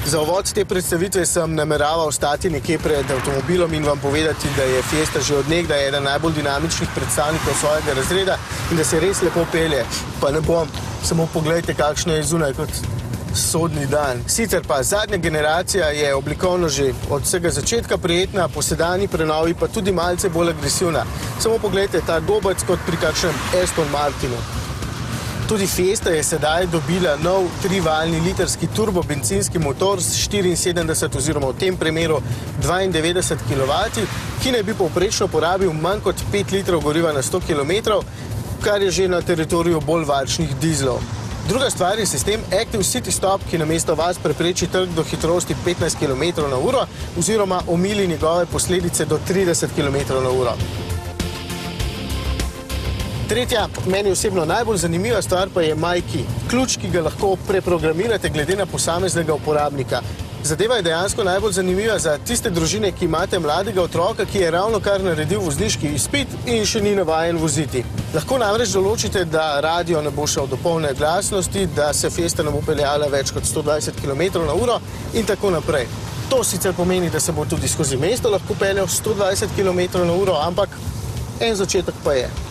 Za uvod te predstavitve sem nameraval stati nekje pred avtomobilom in vam povedati, da je Fiesta že od nekdaj eden najbolj dinamičnih predstavnikov svojega razreda in da se res lepo pelje. Pa ne bom, samo pogledajte, kakšno je zunaj kot sodni dan. Sicer pa zadnja generacija je oblikovno že od vsega začetka prijetna, po sedanji prenovi pa tudi malce bolj agresivna. Samo pogledajte ta gobec kot pri kakšnem Aston Martinu. Tudi Fiesta je sedaj dobila nov 3-valjni litrski turbo bencinski motor s 74 oziroma v tem primeru 92 kW, ki naj bi povprečno porabil manj kot 5 litrov goriva na 100 km, kar je že na teritoriju bolj varčnih dizlov. Druga stvar je sistem Active City Stop, ki namesto vas prepreči trk do hitrosti 15 km/h oziroma omili njegove posledice do 30 km/h. Tretja, meni osebno najbolj zanimiva stvar pa je MyKey, ključ, ki ga lahko preprogramirate glede na posameznega uporabnika. Zadeva je dejansko najbolj zanimiva za tiste družine, ki imate mladega otroka, ki je ravno kar naredil vozniški izpit in še ni navajen voziti. Lahko namreč določite, da radio ne bo šel do polne glasnosti, da se Fiesta ne bo peljala več kot 120 km/h in tako naprej. To sicer pomeni, da se bo tudi skozi mesto lahko peljal 120 km/h, ampak en začetek pa je.